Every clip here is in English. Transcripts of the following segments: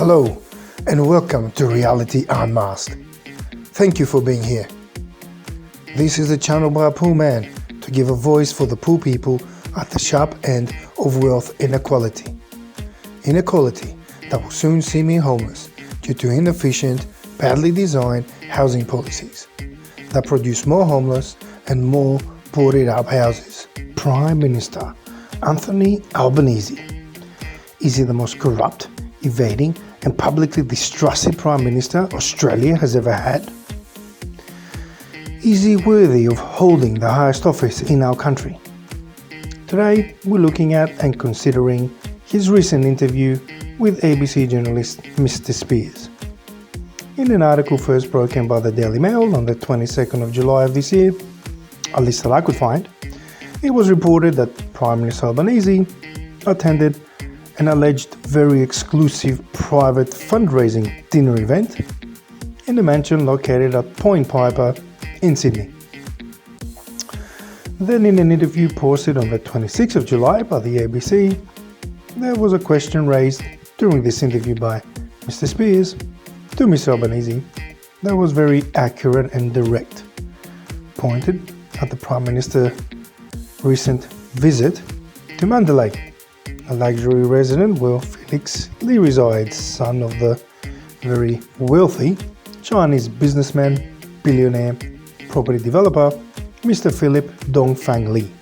Hello and welcome to Reality Unmasked. Thank you for being here. This is the channel by a poor man to give a voice for the poor people at the sharp end of wealth inequality. Inequality that will soon see me homeless due to inefficient, badly designed housing policies that produce more homeless and more boarded up houses. Prime Minister Anthony Albanese. Is he the most corrupt, evading and publicly distrusted Prime Minister Australia has ever had? Is he worthy of holding the highest office in our country? Today we're looking at and considering his recent interview with ABC journalist Mr. Speers. In an article first broken by the Daily Mail on the 22nd of July of this year, at least that I could find, it was reported that Prime Minister Albanese attended an alleged very exclusive private fundraising dinner event in a mansion located at Point Piper in Sydney. Then in an interview posted on the 26th of July by the ABC, there was a question raised during this interview by Mr. Speers to Mr. Albanese that was very accurate and direct, pointed at the Prime Minister's recent visit to Mandalay, a luxury residence where Felix Lee resides, son of the very wealthy Chinese businessman, billionaire, property developer, Mr. Philip Dongfang Lee.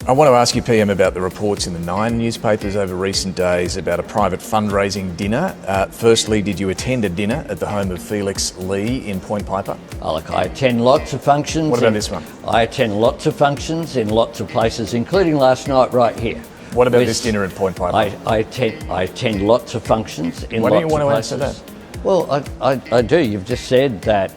I want to ask you, PM, about the reports in the Nine newspapers over recent days about a private fundraising dinner. Firstly, did you attend a dinner at the home of Felix Lee in Point Piper? Oh, look, I attend lots of functions. What about this one? I attend lots of functions in lots of places, including last night right here. What about this dinner at Point Piper? I attend lots of functions in Why lots don't you want of to places. answer that? Well, I do. You've just said that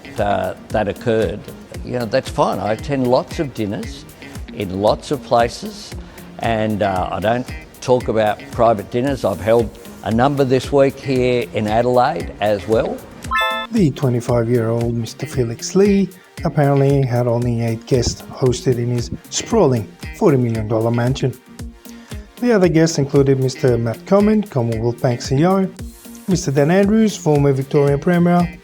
that occurred. You know, that's fine. I attend lots of dinners in lots of places, and I don't talk about private dinners. I've held a number this week here in Adelaide as well. The 25-year-old Mr. Felix Lee apparently had only 8 guests hosted in his sprawling $40 million mansion. The other guests included Mr. Matt Comyn, Commonwealth Bank CEO, Mr. Dan Andrews, former Victorian Premier,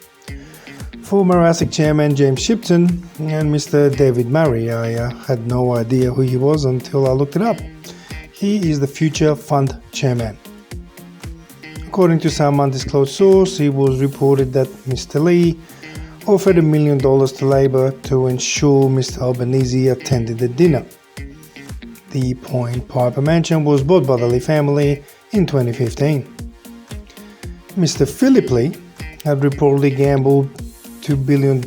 former ASIC Chairman James Shipton, and Mr. David Murray. I had no idea who he was until I looked it up. He is the future fund chairman. According to some undisclosed source, it was reported that Mr. Lee offered $1 million to Labor to ensure Mr. Albanese attended the dinner. The Point Piper mansion was bought by the Lee family in 2015. Mr. Philip Lee had reportedly gambled $2 billion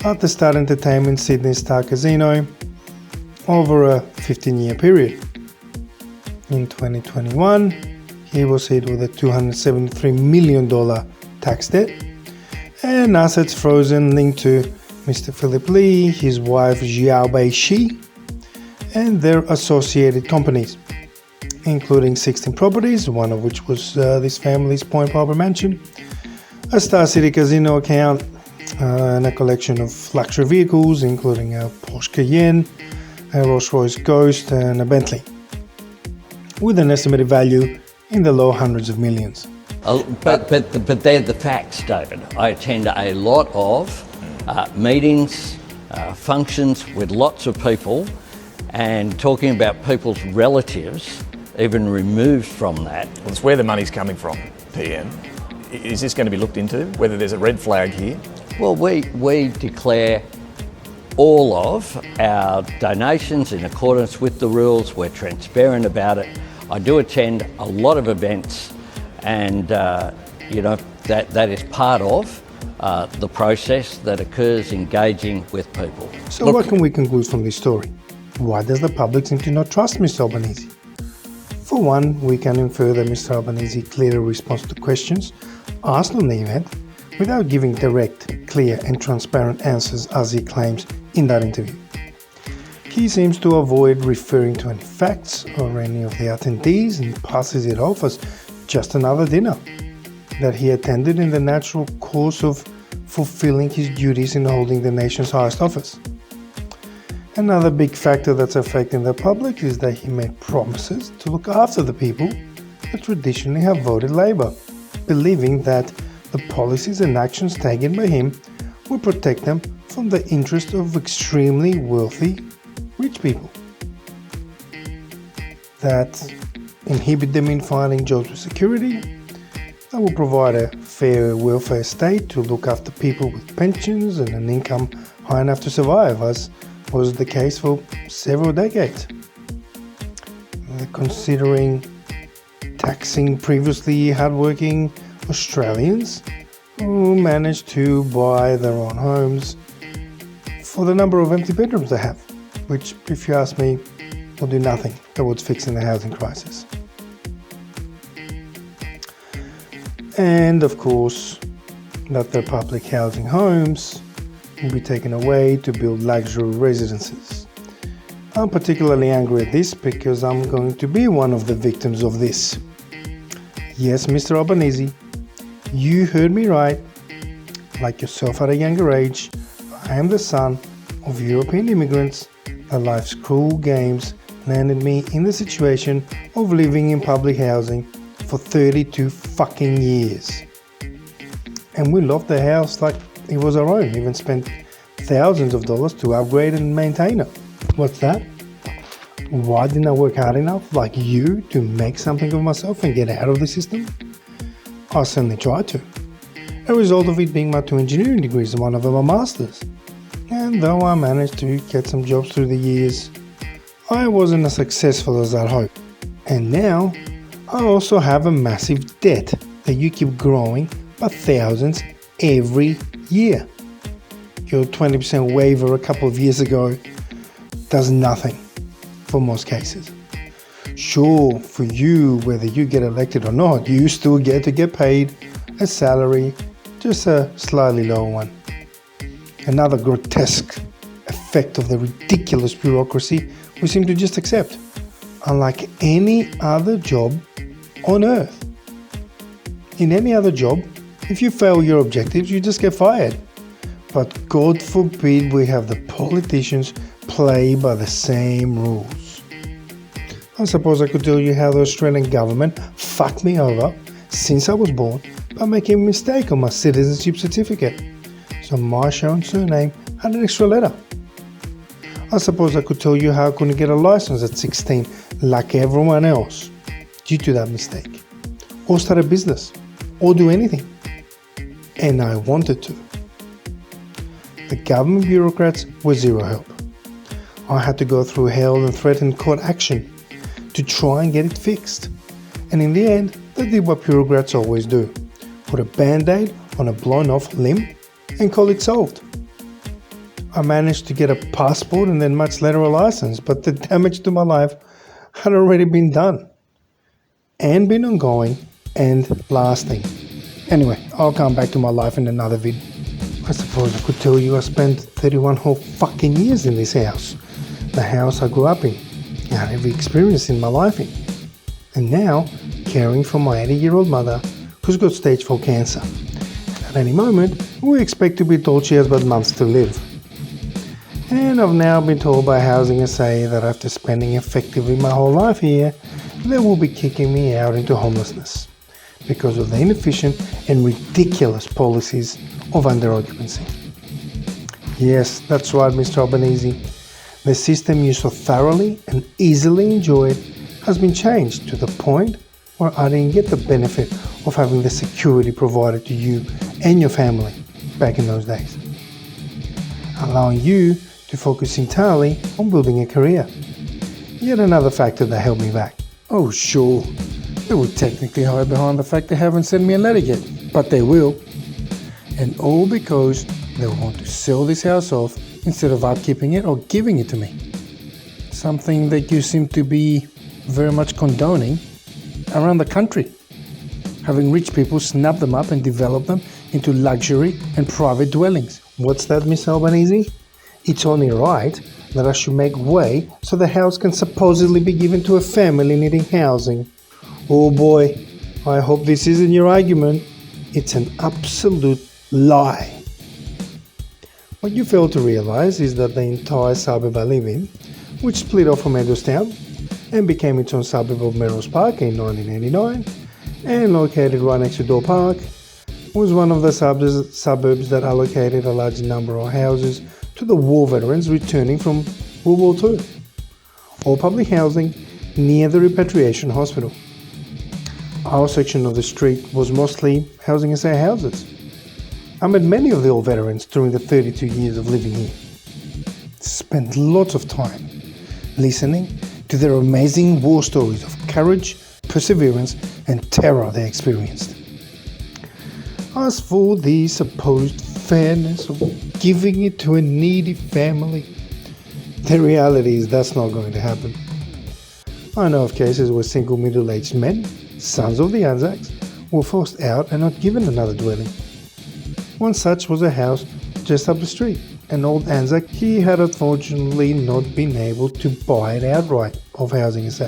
at the Star Entertainment Sydney Star Casino over a 15-year period. In 2021, he was hit with a $273 million tax debt and assets frozen linked to Mr. Philip Lee, his wife Xiao Bei-shi, and their associated companies, including 16 properties, one of which was this family's Point Piper mansion, a Star City Casino account, and a collection of luxury vehicles, including a Porsche Cayenne, a Rolls-Royce Ghost, and a Bentley, with an estimated value in the low hundreds of millions. But they're the facts, David. I attend a lot of meetings, functions with lots of people, and talking about people's relatives, even removed from that. Well, it's where the money's coming from, PM. Is this going to be looked into, whether there's a red flag here? Well, we declare all of our donations in accordance with the rules. We're transparent about it. I do attend a lot of events, and that is part of the process that occurs engaging with people. So what can we conclude from this story? Why does the public seem to not trust Mr. Albanese? For one, we can infer that Mr. Albanese clearly responds to questions asked on the event without giving direct, clear and transparent answers as he claims in that interview. He seems to avoid referring to any facts or any of the attendees and passes it off as just another dinner that he attended in the natural course of fulfilling his duties in holding the nation's highest office. Another big factor that's affecting the public is that he made promises to look after the people that traditionally have voted Labor, believing that the policies and actions taken by him will protect them from the interests of extremely wealthy rich people, that inhibit them in finding jobs with security, that will provide a fair welfare state to look after people with pensions and an income high enough to survive, as was the case for several decades. They're considering taxing previously hardworking Australians who managed to buy their own homes for the number of empty bedrooms they have, which, if you ask me, will do nothing towards fixing the housing crisis. And of course, that their public housing homes will be taken away to build luxury residences. I'm particularly angry at this because I'm going to be one of the victims of this. Yes, Mr. Albanese, you heard me right. Like yourself at a younger age, I am the son of European immigrants that life's cruel games landed me in the situation of living in public housing for 32 fucking years. And we loved the house like it was our own, even spent thousands of dollars to upgrade and maintain it. What's that? Why didn't I work hard enough, like you, to make something of myself and get out of the system? I certainly tried to. A result of it being my 2 engineering degrees and one of them a master's. And though I managed to get some jobs through the years, I wasn't as successful as I'd hoped. And now, I also have a massive debt that you keep growing by thousands every year. Your 20% waiver a couple of years ago does nothing for most cases. Sure, for you, whether you get elected or not, you still get to get paid a salary, just a slightly lower one. Another grotesque effect of the ridiculous bureaucracy we seem to just accept, unlike any other job on earth. In any other job, if you fail your objectives, you just get fired. But God forbid we have the politicians play by the same rules. I suppose I could tell you how the Australian government fucked me over since I was born by making a mistake on my citizenship certificate. So my shown surname had an extra letter. I suppose I could tell you how I couldn't get a license at 16 like everyone else due to that mistake, or start a business, or do anything. And I wanted to. The government bureaucrats were zero help. I had to go through hell and threaten court action to try and get it fixed. And in the end, they did what bureaucrats always do. Put a band-aid on a blown off limb and call it solved. I managed to get a passport and then much later a license, but the damage to my life had already been done. And been ongoing and lasting. Anyway, I'll come back to my life in another vid. I suppose I could tell you I spent 31 whole fucking years in this house. The house I grew up in. I had every experience in my life in. And now, caring for my 80-year-old mother who's got stage 4 cancer. And at any moment, we expect to be told she has but months to live. And I've now been told by Housing SA that after spending effectively my whole life here, they will be kicking me out into homelessness because of the inefficient and ridiculous policies of under-occupancy. Yes, that's right, Mr. Albanese. The system you so thoroughly and easily enjoyed has been changed to the point where I didn't get the benefit of having the security provided to you and your family back in those days, allowing you to focus entirely on building a career. Yet another factor that held me back. Oh sure, they will technically hide behind the fact they haven't sent me a letter yet, but they will. And all because they want to sell this house off instead of upkeeping it or giving it to me. Something that you seem to be very much condoning around the country. Having rich people snap them up and develop them into luxury and private dwellings. What's that, Miss Albanese? It's only right that I should make way so the house can supposedly be given to a family needing housing. Oh boy, I hope this isn't your argument. It's an absolute lie. What you fail to realise is that the entire suburb I live in, which split off from Edwardstown and became its own suburb of Melrose Park in 1989, and located right next to Door Park, was one of the suburbs that allocated a large number of houses to the war veterans returning from World War II, or public housing near the repatriation hospital. Our section of the street was mostly housing SA houses. I met many of the old veterans during the 32 years of living here. Spent lots of time listening to their amazing war stories of courage, perseverance, and terror they experienced. As for the supposed fairness of giving it to a needy family, the reality is that's not going to happen. I know of cases where single middle-aged men, sons of the Anzacs, were forced out and not given another dwelling. One such was a house just up the street. An old Anzac, he had unfortunately not been able to buy it outright of Housing SA,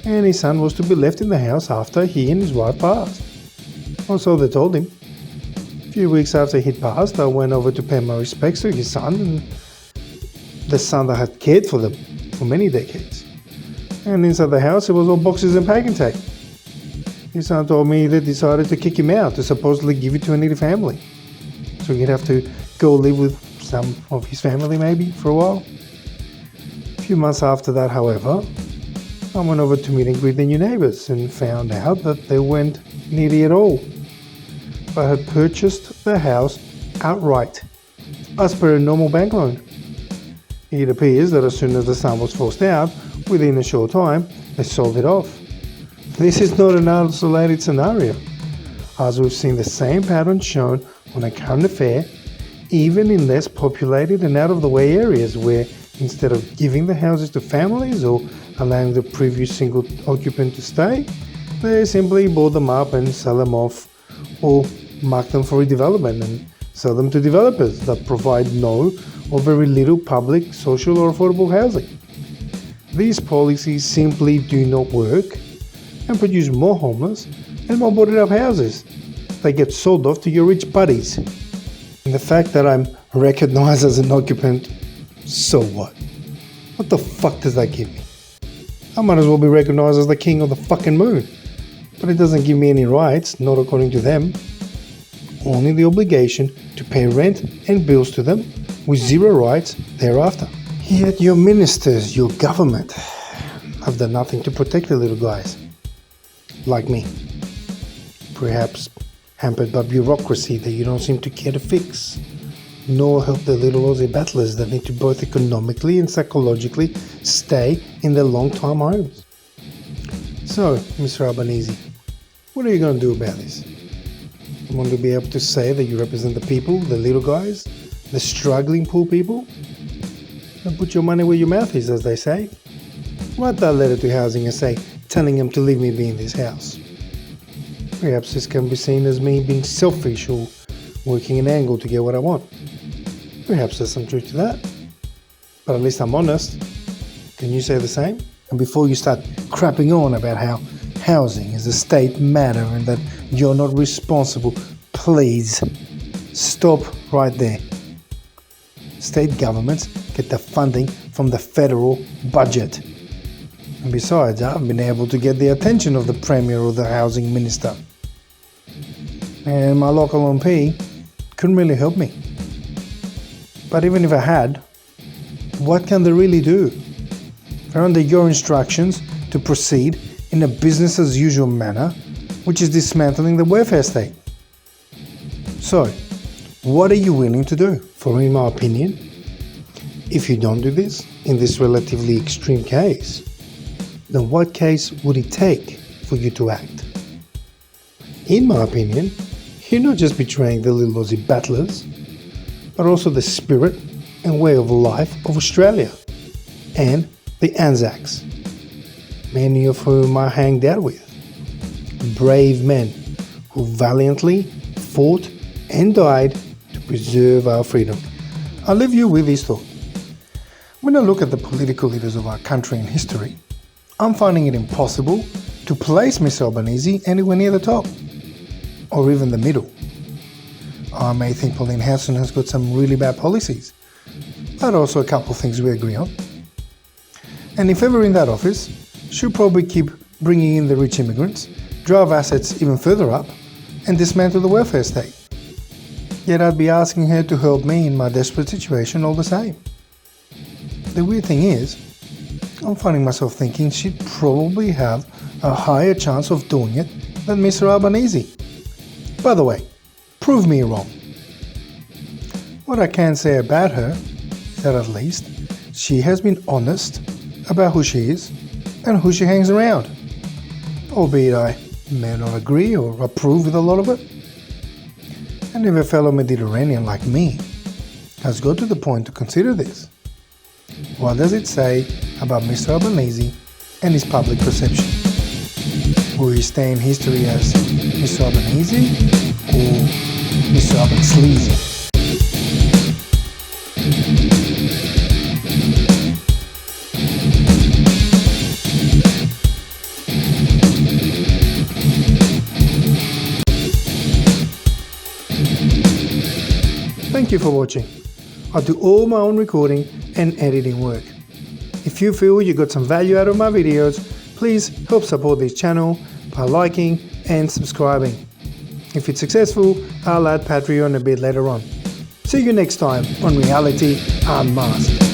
and his son was to be left in the house after he and his wife passed. Or so they told him. A few weeks after he'd passed, I went over to pay my respects to his son, and the son that had cared for them for many decades. And inside the house, it was all boxes and packing tape. His son told me they decided to kick him out to supposedly give it to a needy family, so he'd have to go live with some of his family maybe for a while. A few months after that, however, I went over to meet and greet the new neighbours and found out that they weren't needy at all, but had purchased the house outright, as per a normal bank loan. It appears that as soon as the son was forced out, within a short time, they sold it off. This is not an isolated scenario, as we've seen the same pattern shown on a current affair, even in less populated and out-of-the-way areas where, instead of giving the houses to families or allowing the previous single occupant to stay, they simply board them up and sell them off, or mark them for redevelopment and sell them to developers that provide no or very little public, social or affordable housing. These policies simply do not work and produce more homeless and more boarded up houses that get sold off to your rich buddies. And the fact that I'm recognized as an occupant, so what? What the fuck does that give me? I might as well be recognized as the king of the fucking moon. But it doesn't give me any rights, not according to them. Only the obligation to pay rent and bills to them, with zero rights thereafter. Yet your ministers, your government, have done nothing to protect the little guys. Like me. Perhaps hampered by bureaucracy that you don't seem to care to fix, nor help the little Aussie battlers that need to both economically and psychologically stay in their long-time homes. So, Mr. Albanese, what are you going to do about this? You want to be able to say that you represent the people, the little guys, the struggling poor people? Then put your money where your mouth is, as they say. Write that letter to Housing SA telling them to leave me be in this house. Perhaps this can be seen as me being selfish or working an angle to get what I want. Perhaps there's some truth to that. But at least I'm honest. Can you say the same? And before you start crapping on about how housing is a state matter and that you're not responsible, please stop right there. State governments get their funding from the federal budget. And besides, I've been able to get the attention of the Premier or the Housing Minister. And my local MP couldn't really help me. But even if I had, what can they really do? They're under your instructions to proceed in a business as usual manner, which is dismantling the welfare state. So, what are you willing to do? For in my opinion, if you don't do this, in this relatively extreme case, then what case would it take for you to act? In my opinion, you're not just betraying the little Aussie battlers, but also the spirit and way of life of Australia and the Anzacs, many of whom I hanged out with. Brave men who valiantly fought and died to preserve our freedom. I'll leave you with this thought. When I look at the political leaders of our country and history, I'm finding it impossible to place Mr. Albanese anywhere near the top, or even the middle. I may think Pauline Hanson has got some really bad policies, but also a couple of things we agree on. And if ever in that office, she'll probably keep bringing in the rich immigrants drive assets even further up, and dismantle the welfare state. Yet I'd be asking her to help me in my desperate situation all the same. The weird thing is, I'm finding myself thinking she'd probably have a higher chance of doing it than Mr. Albanese. By the way, prove me wrong. What I can say about her is that at least she has been honest about who she is and who she hangs around, albeit I may not agree or approve with a lot of it. And if a fellow Mediterranean like me has got to the point to consider this, what does it say about Mr. Albanese and his public perception? Will he stay in history as Mr. Albanese or Mr. Albansleazy? Thank you for watching. I do all my own recording and editing work. If you feel you got some value out of my videos, please help support this channel by liking and subscribing. If it's successful, I'll add Patreon a bit later on. See you next time on Reality Unmasked.